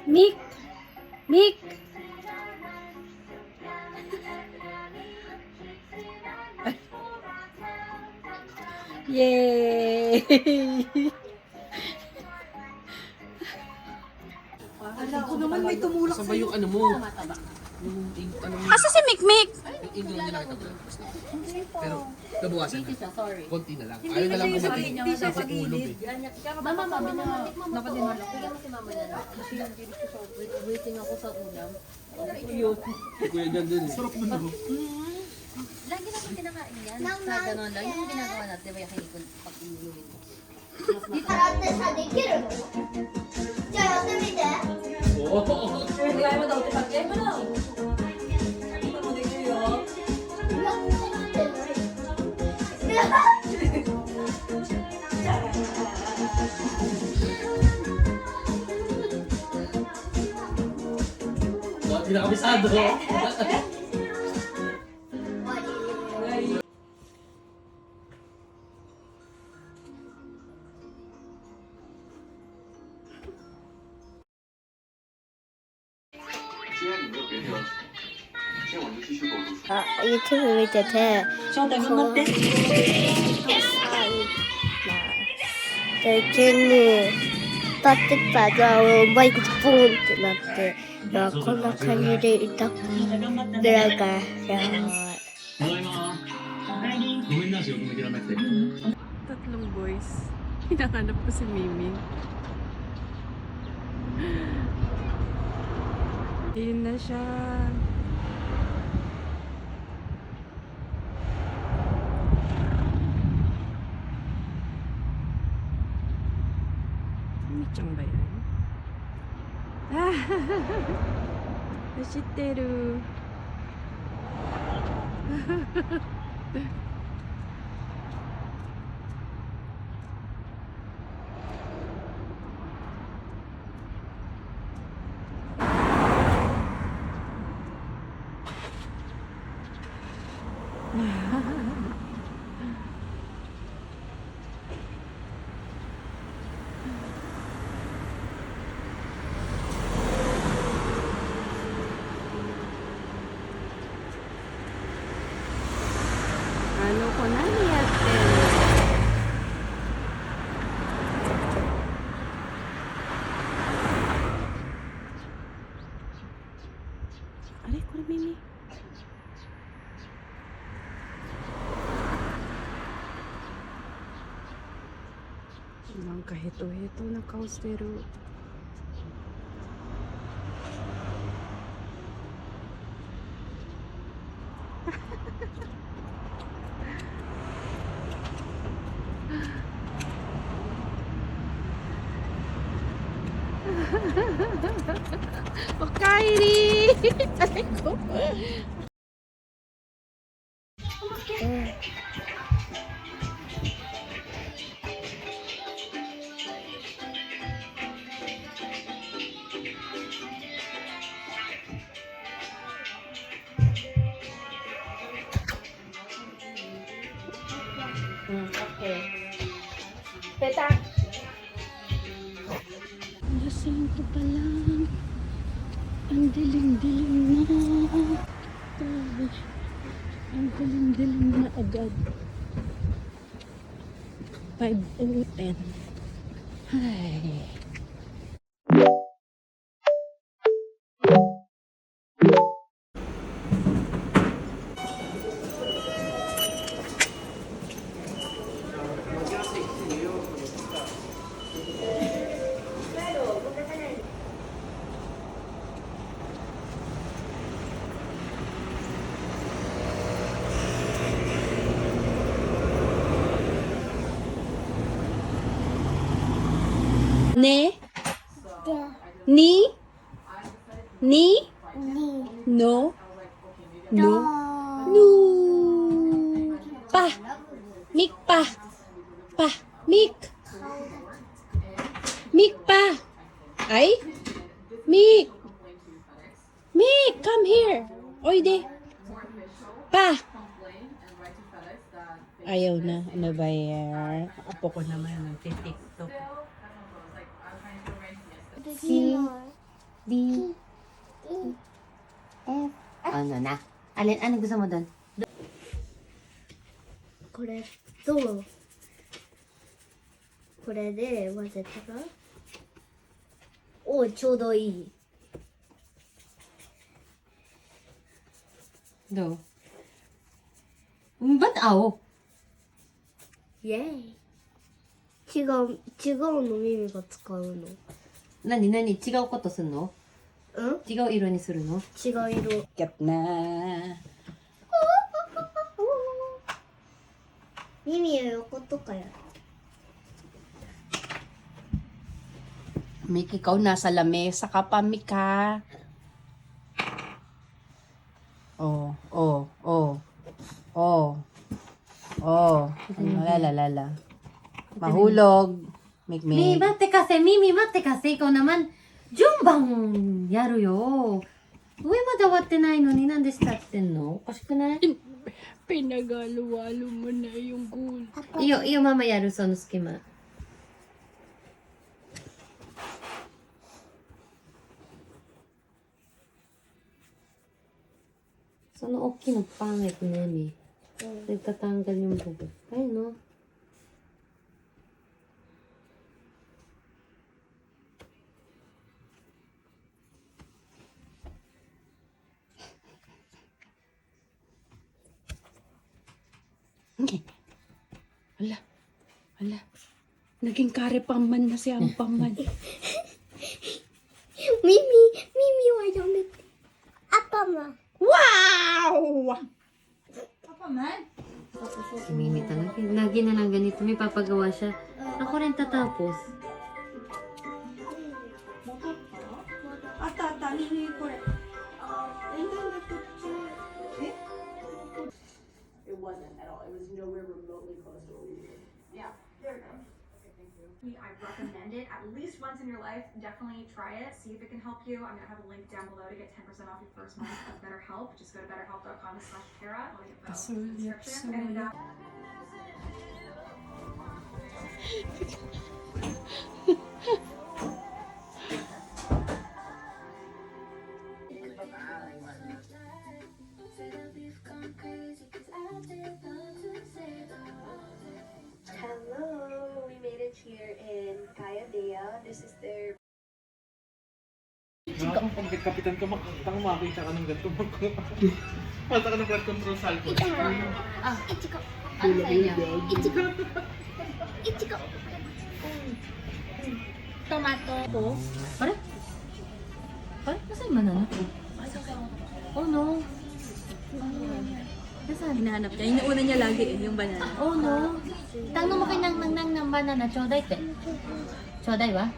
Mick! Mick! Yay! Ako naman may tumulak Saan ba yung ano mo? Yung ano mo? Asa si Mick Mick? Yung inglo nila kita ba? Pero nabawasan na. Sorry. Konti na lang. Ayaw na lang bumating. Hindi siya Sa ulo pag-ilid. eh. Mama, nakadinala. Bigyan mo si mama yan. Kasi yung gilis ko sa waiting ako sa ulam. Kuya dyan din eh. Sarap nun ako. Lagi natin kinakain yan. Sa gano'n lang. Yung ginagawa natin, may yakin pag-inumin. 洗ってさできるのじゃあやってみて Oo. Kaya mo daw, tipagay mo daw. Hindi mo din yun. Hindi na kabisado. 유튜브 밑에 대急に立ってたらバイクでポンってなっていやこんな感じでいたなんかやばい Tatlong boys. Hinahanap ko si Mimi. Ayun na siya. Michang ba yan? Ah! Ashiteru. Ano ko na niyatte? Aray, ko Mimi.なんかヘトヘトな顔してる。おかえり。あれこ。Okay. Lasing ko pa lang. Ang dilim-dilim na. Grabe. Ang dilim-dilim na agad. 5:10. Ay. Ne? Ni? Ni? No? No? No? Pa! Mik pa! Pa! Mik! Mik pa! Ay? Mik! Mik! Come here! Oy de! Pa! Ayaw na. Ano ba yan? Apo ko naman ng TikTok. C, D, F. Ano na? Alin, ano gusto mo doon? これとこれで混ぜたらちょうどいい。 Do. Ba't aw? イエーイ。違うの耳が使うの。何違うことすんの？うん違う色にするの？違う色。 Kat na. 耳を横とかやる。 Mick, ikaw nasa lamesa ka pa, Mika. Oh. Lala. Mahulog. Mick. 待ってかせ、耳待ってかせ、ikaw naman. 順番やるよ。上まで終わってないのになんで下ってんの？おかしくない？ Pinagalo-walo mo na yung goal. iyo mamaやる、その隙間。その大きなパンito na yun eh. Nagtatanggal yung bugo. Ayun no. Hala. Naging karepaman na si Ampaman. 耳はやめて。頭。 Wow! Si Mimi talaga. Lagi na lang ganito. May papagawa siya. Ako rin tatapos. It wasn't at all. It was nowhere remotely close to what we did. Yeah, there we go. Okay, thank you. I recommend it at least once in your life. Definitely try it. See if it can help you. I'm gonna have a link down below to get 10% off your first month of BetterHelp. Just go to betterhelp.com/Tara. I'll link it below in the description. And Hello, we made it here in Kayadea. This is their Kung kapitan ka, makita ka ng ganito. Mata ka ng blood control salvo. Ano sa inyo? Tomato. Pare? Nasa yung banana? Oh no. Nasaan? Hinahanap niya. Inuuna niya lagi yung banana. Oh no. Tanong mo kay nang ng banana. Choday te. Choday ba?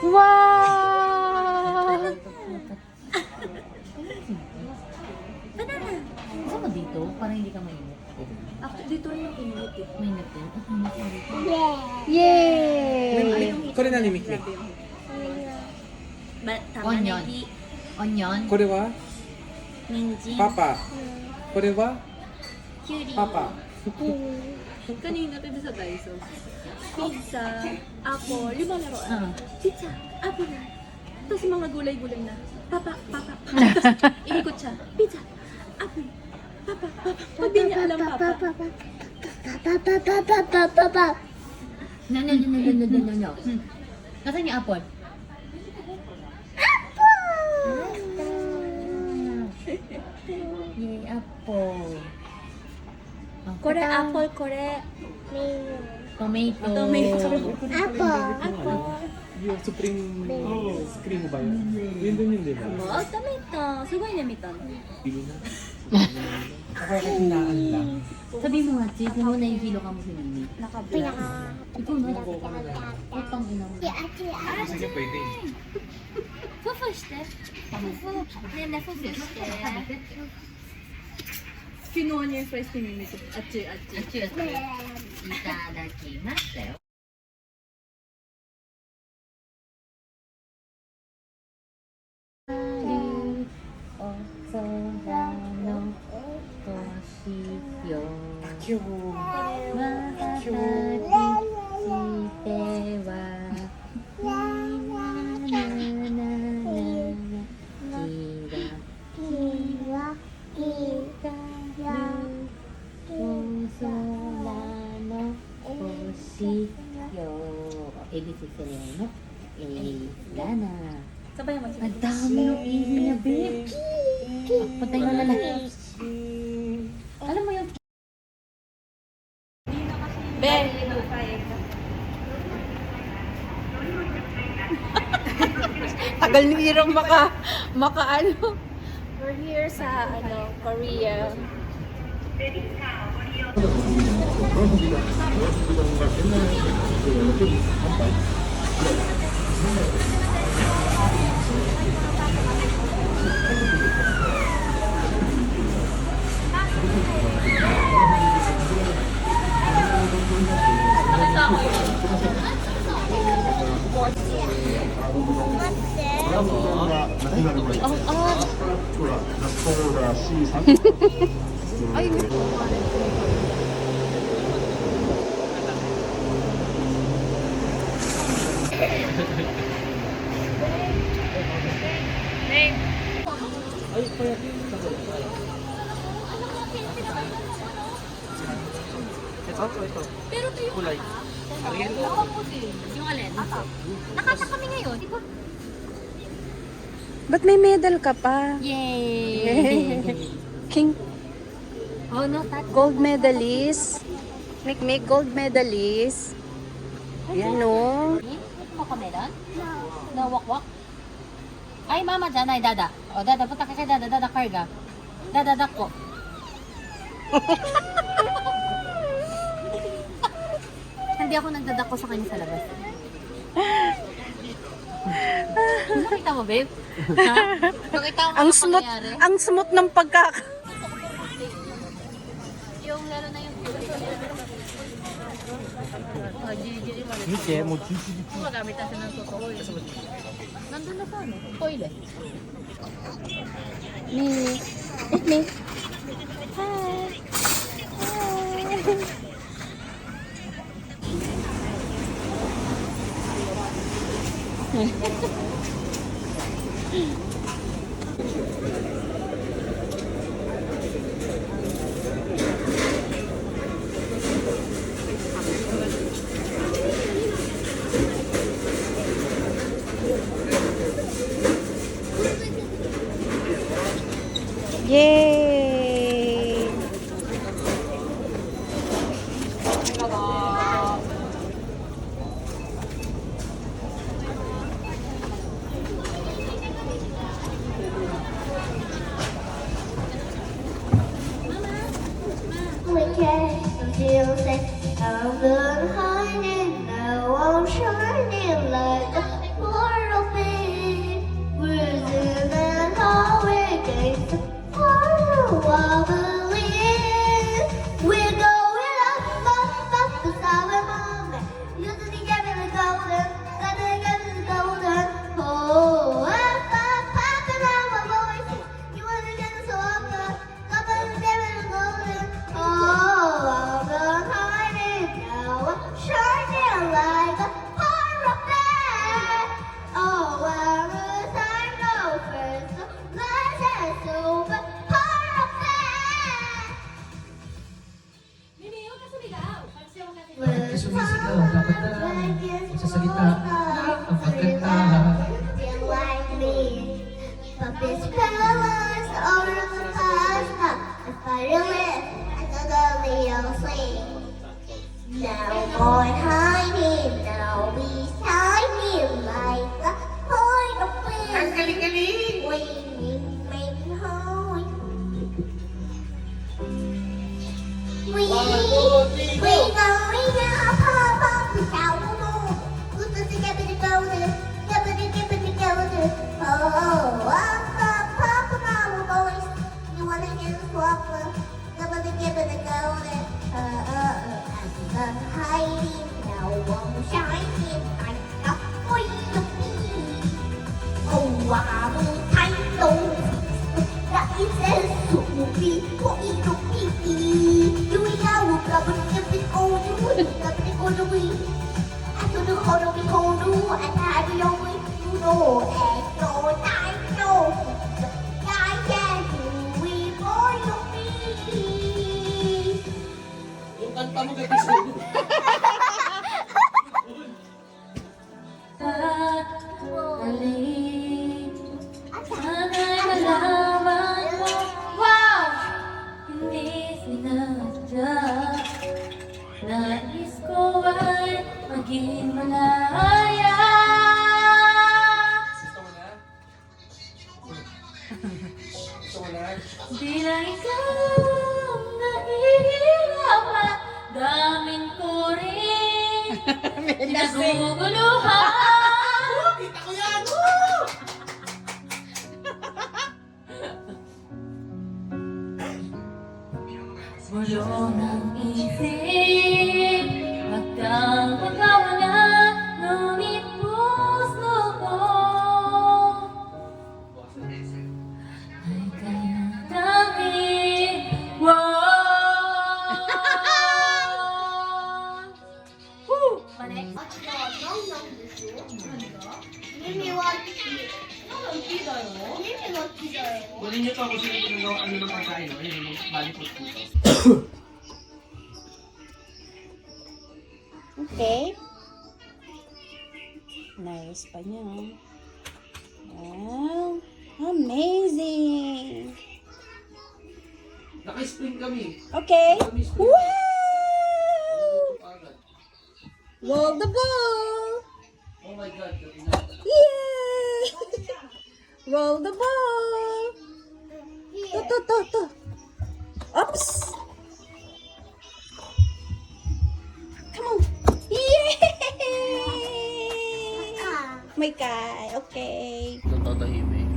Wow! Banana! Gusto mo dito? Para hindi ka mainit. Actually, dito rin yung init eh. Mainit din. Yay! Kore na ni Miki. Onion. Onion. Kore wa? 人参。 Papa. Kore wa? きゅうり。 Papa. Kanina, tayo sa Daiso. Pizza, apple, yung mga laruan. Pizza, apple. Tapos mga gulay-gulay na. Papa. Tapos iikot siya. Pizza, apple, papa. Pag di niya alam papa. No. Nasaan yung apple? Yay, apple. Oh, これ tata. apple, これ Tomato. Yung supreme cream ba yun? Yun din yun, di ba? あ、ダメだ。すごいね、みたいな。 Pili na. Ako ay kakinaan lang. Sabi mo nga, Chi, kung muna yung kilo ka mo si Mimi. Pinaka. Ikaw na. Utang ina mo. Sige, pwede. ふふして。ねえねえふふして。 Kinuha niya yung fries ni Mimi. Atchi. Cheers. Itadakimasu. Solano Toshio Mahatari Shitewa Solano Toshio ABC Sereno Lana. Sabay mo siya. Ang dami ng ili niya, babe. Patay mo na lang. Alam mo yung Ben! Tagal ni Irong maka ano. We're here sa Korea. Ito. Pero ito yung Kulay. Ariel. yung alin? Nakata kami ngayon, di ba? Ba't may medal ka pa? yay! King Oh no, gold medalist. Make gold medalist. Yan o. Ako meron? No, wak-wak? Ay, mama dyan. Ay, dada. O, dada. Punta ka kay dada. Dada, karga. Dada ko. Hindi ako nagdadako sa kanya sa labas. Nakita mo, babe? Ha? Nakita mo Ang ano smooth, pangyayari? ang smooth ng pagkaka. Yung laro na yung Hindi, mo chichi. magamit natin ng totoo eh. Nandun na sa ano? Toilet. Me. It's me. Hi. Hi. Yay! We can't feel that I'm good hiding now. I'm shining like a chlorophyll. We're in hallway gates far wobbly. We're going up, up, up, beside my mom. You didn't get me the golden, gotta get me the golden. Oh, up, up, up, and I'm a voice. You wanna get us off the, gotta get me the golden. Oh, I'm gonna hide it now. I'm shining like a chlorophyll. Oh, I'm a time no first. Let's have super chlorophyll. Bakit ka sumisigaw? Dapat na magsasalita. Ang pagkanta. Puppets powers over the pasta. A spider-man, another little sleep. Now boy hiding, now we shining like a point of flame. Ang galing-galing! Waiting, waiting, home. We going up, pop, pop, down the moon. Put us together to go there, together. Oh, up, up, pop, mama boys. You wanna get a swap? Together to go there. I'm hiding now, I'm shining like a point of flame. Oh, I'm tight, though. That is Yung kanta mo gagising. Sana'y malaman mo, wow! Hindi sinadya. Nais ko ay maging malaya. Gusto mo na? Di lang ikaw ang nahihirapan, daming ko rin pinaguguluhan. Kita ko yan! Mulo ng isip, magkakagawa na, ngunit puso ko ay kanyang dami. Wow! Woo! Balik. Mimi wants it. Mimi wants it. Kunin niyo to kung sino ano ng pagkain. Ayun, yung balik ko. Okay. Nice pa niya. Wow. Amazing. Naka-spring kami. Okay. Kami spring. Wow! Roll the ball. Oh my God. Yay! Roll the ball. To. Oops. Come on. Yay! May kay. Okay. Tatahimik.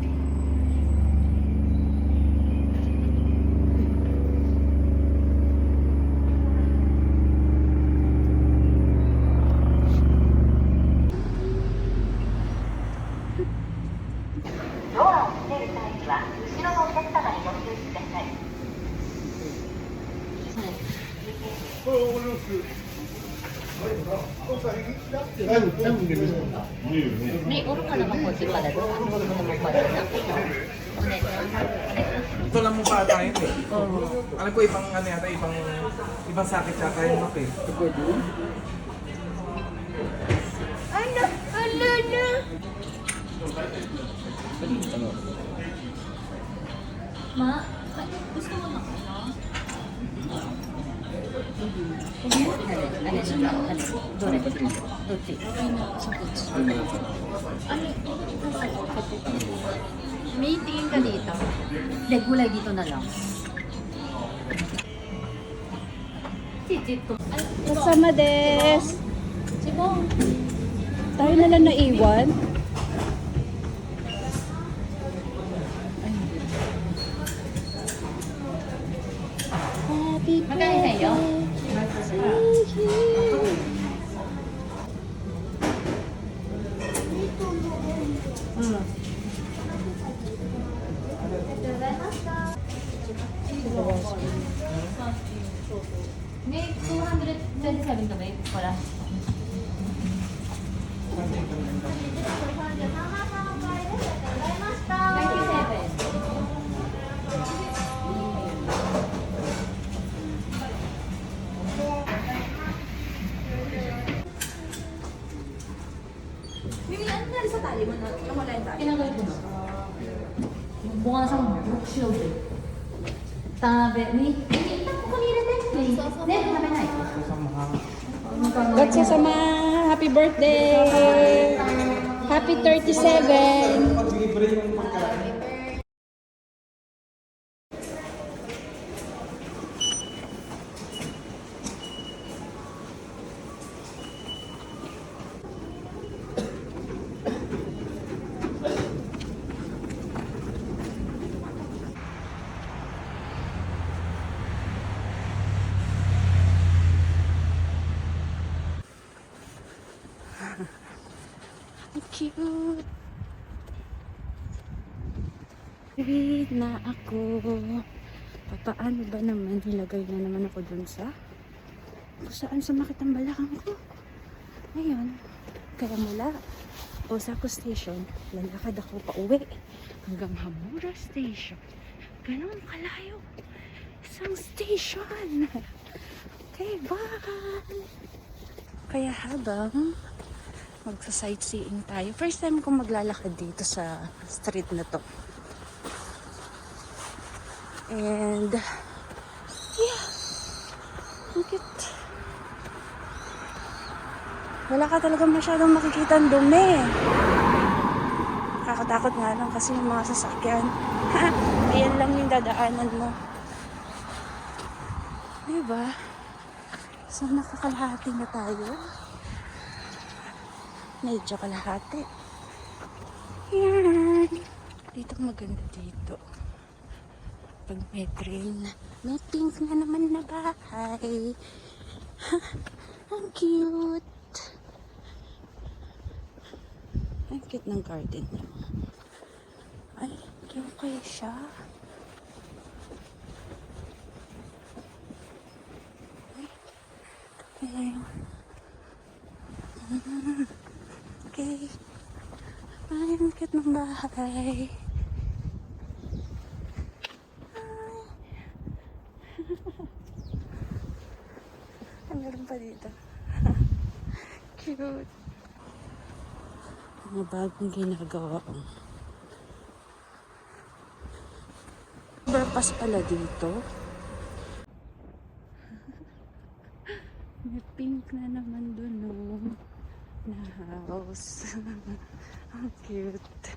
May uro ka naman po si pala doon. Ano mo naman pala doon? Ito lang mo pa tayo eh. Alam ko ibang ano yata, ibang sakit yata yung mak eh. Ma, gusto mo lang ano? May tingin ka dito. Hindi, gulay dito na lang. Chichito. Kasama des. Sibong. Tayo na lang naiwan. Happy Magkano sa'yo? May 227 ka ba? Wala. Mimi, ano nangyari sa tali mo na nawala yung tali? Tinanggal ko na. Bunga na siyang Brook Shield eh. Tabi ni... Ito ko kanina text eh. Then, sabi na eh. That's sasama. Happy birthday. Happy 37. Cute. Wait na ako. Paano ba naman? Nilagay na naman ako dun sa kung saan sumakit ang balakang ko. Ngayon, kaya mula Osaka Station, lalakad ako pa uwi hanggang Hamura Station. Ganun kalayo. Isang station. Okay, bye! Kaya habang magsa-sightseeing tayo, first time kong maglalakad dito sa street na to. And, yeah, ang cute. Wala ka talaga masyadong makikita ang dumi. Nakakatakot nga lang kasi yung mga sasakyan. Ayan lang yung dadaanan mo. Diba? So, nakakalahati na tayo. Medyo kalahati. Yan. Dito maganda dito. Pag may train, may pink na naman na bahay. Ang cute. Ang cute ng garden niya. Ay, okay siya. Ay, okay. Ay, ang cute ng bahay. Ay, meron pa dito. Cute. Mga bagong ginagawa ko. Overpass pala dito. May pink na naman dun, no? Na house. Ang cute.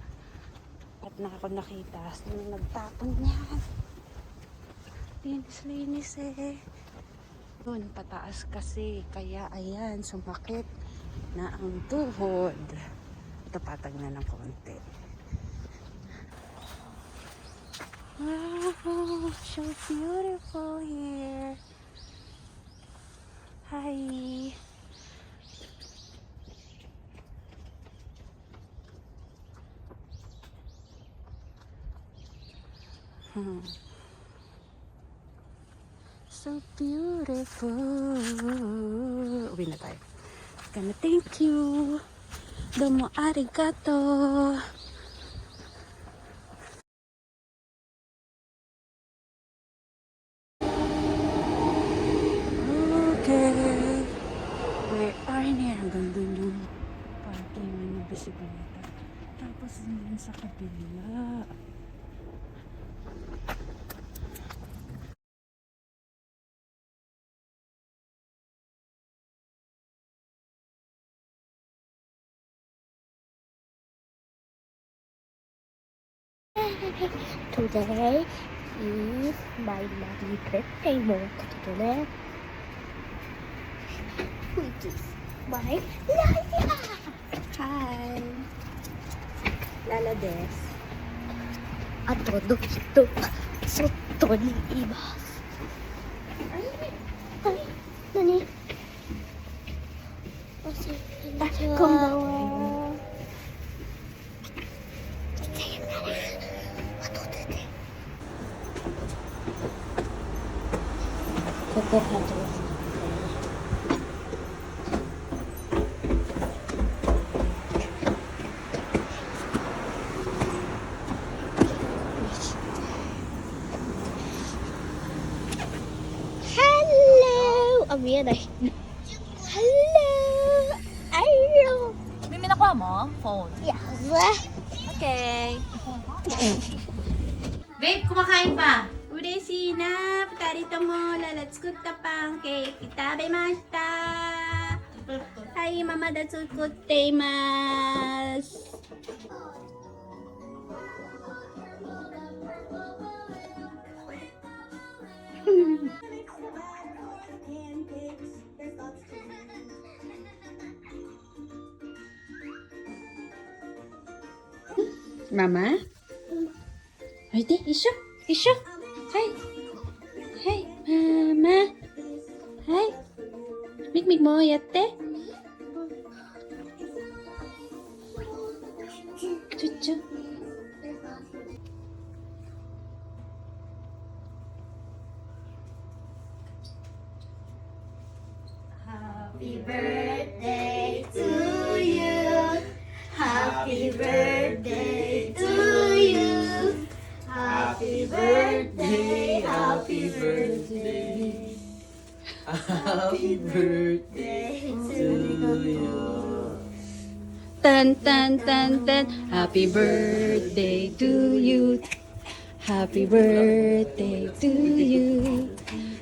At na ako nakita. Sino nagtapon yan? Linis-linis eh. Doon, pataas kasi. Kaya ayan, sumakit na ang tuhod. Ito patag na ng konti. Wow, so beautiful here. Hi. So beautiful. Uwi na tayo. Gonna thank you. Domo arigato. Okay. We are near. Hanggang dun yung parking ng bisikleta. Tapos yun sa kabila. Today is my mommy birthday month today. Which is my Lala. Hi. Lala des. あとの人が外にいます。はい、何？こんばんは。ここ入ってます。見えない。Hello! Hello! May nakuha mo? Phone. Yes. Okay. Babe, kumakain pa. 嬉しいな。二人ともララ作ったパンケーキ食べました。はい、ママだ作っています。ママおいで、一緒一緒はいはい、ママはいミクミクもやってちょちょ Happy birthday to you. Tan tan tan tan. Happy birthday to you. Happy birthday to you.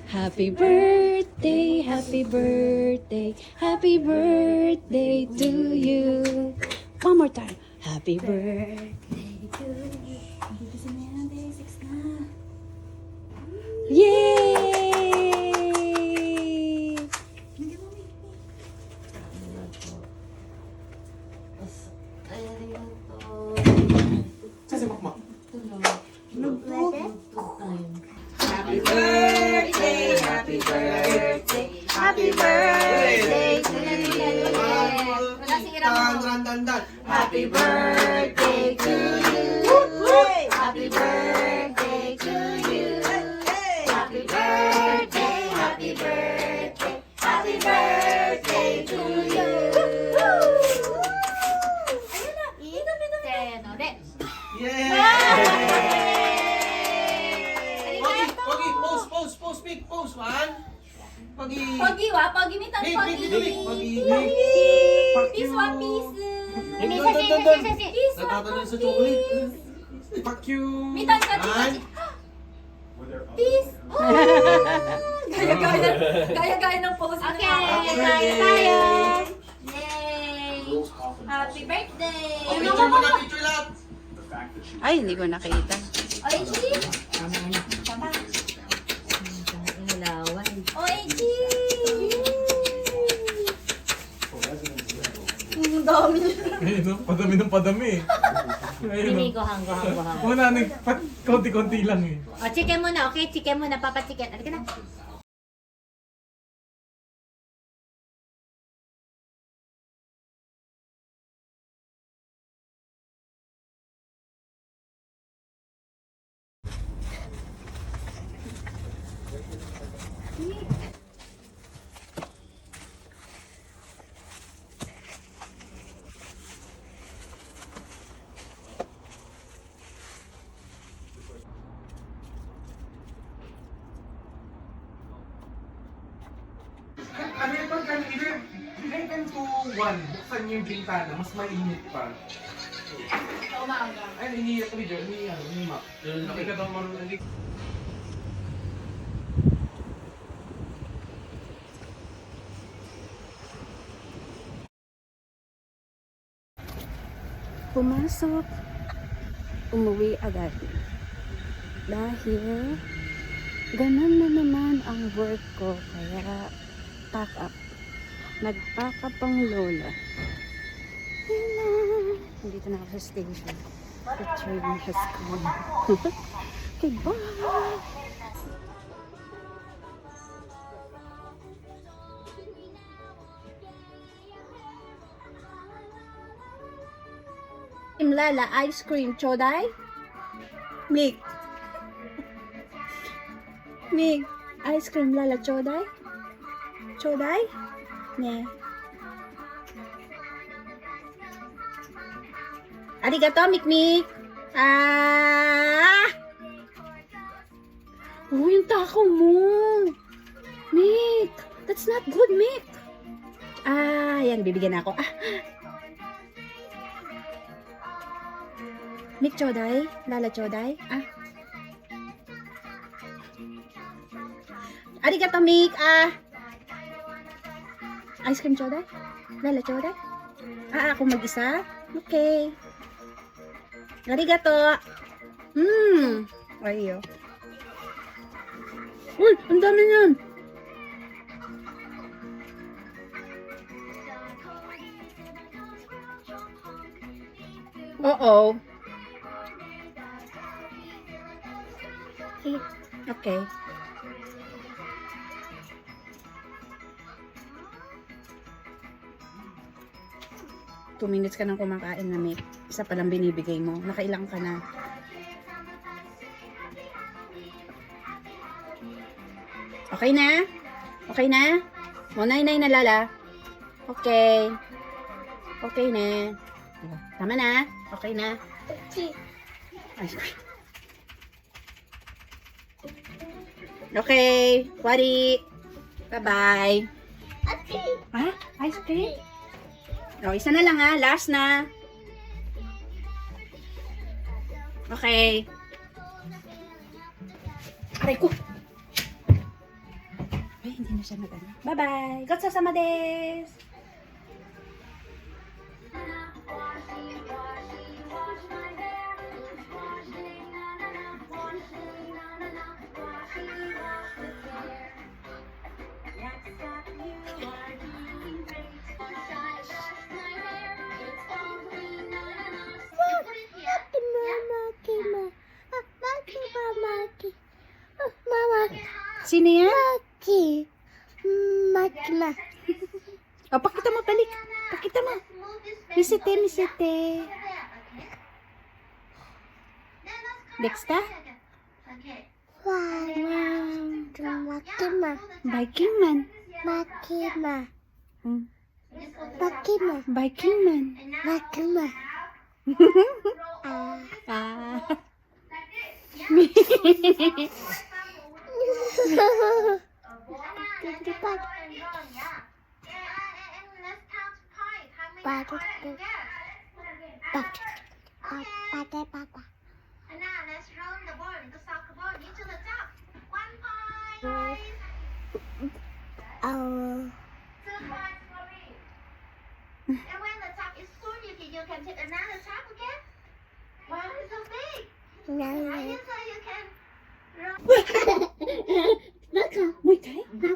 Happy birthday, happy birthday, happy birthday to you. One more time. Happy birthday to you. Dito si Mende, 6 na. Yay! Sa si Makmak. Happy birthday, happy birthday, happy birthday to you. Happy birthday to you. Happy birthday to you. Happy birthday, happy birthday, happy birthday to you. Pogi, pose, pic, pose, man. Pogi. Pogi wa, pogi mi tan Pic, pogi. Pogi. Peace wa peace. Natatanong sa chocolate. Fuck you. Mi tan ka Man. peace. Gaya-gaya ng pose. Okay, Happy tayo birthday. tayo. Yay! Happy birthday! Oh, picture mo na, picture lahat. Ay, hindi ko nakita. Oy, Chi! Ilawan. Oy, Chi! Ayun, padami ng padami. Hindi ko hanggo. Wala, konti-konti lang eh. O, chicken muna, okay? Chicken muna, papachicken. Alika na. Ano yung pagkan, either 1, buksan niyo yung bintana, mas mainit pa. Ay, iniiyak ko dito, iniiyak. Nakika daw marunong. Pumasok, umuwi agad. Dahil ganun na naman ang work ko, kaya pack up. Nag-pack up ang lola. Nandito na ako sa station. The train has come. Okay, bye! Lala, ice cream, chodai? Nick. Nick, ice cream, Lala, chodai? Chodai? Ne. Arigato, Mikmik. Ah! Oh, yung takaw mo. Mick, that's not good, Mick. Ah, yan, bibigyan ako. Ah. Mick, chodai. Lala, chodai. Ah. Arigato, Mick. Ah. Ice cream, chodai. Lala, chodai. Ah, ako mag-isa? Okay. Arigato. Ayo. Uy, ang dami niyan. Oo. Okay. 2 minutes ka nang kumakain na, Mick. Isa pa lang binibigay mo. Nakailang ka na. Okay na? Okay na? Nay na, Lala. Okay. Okay na. Tama na? Okay na? Ice cream. Okay. Wari. Bye-bye. Ha? Ice cream? O, isa na lang ha. Last na. Okay. Aray ko. Ay, hindi na siya nagano. Bye-bye. Gotsasama desu. Sino yan? O, pakita mo, balik. Pakita mo. Misite, misite. Dexta? Wow. Biking man. Hmm. Biking man. Ah. Let's roll the ball into soccer ball into the top. 1 point. 2 points for me. And when the top is full, you can take another top again. Why is it so big? Are you so you can roll? Muy kay? Muy kay?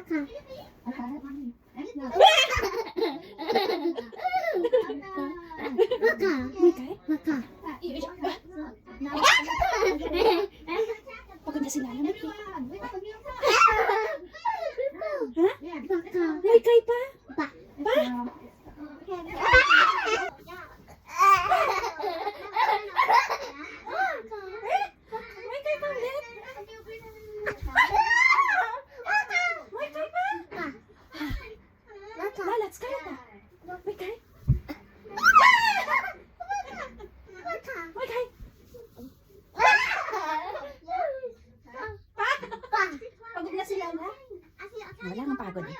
Pagod na sila naman. Ha? Muy kay pa? Pa? Muy kay pa ulit? Malat, sekali ta? Muy kay? Muy kay? Pagod na sila na? Wala nga pagod eh.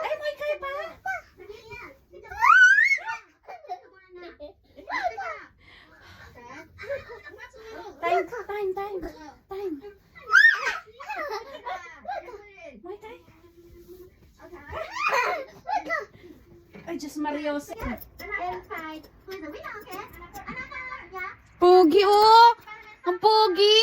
Ay, muy kay pa? Time. Muy kay? Ay, Diyos Marios. Pogi oh! Ang pogi!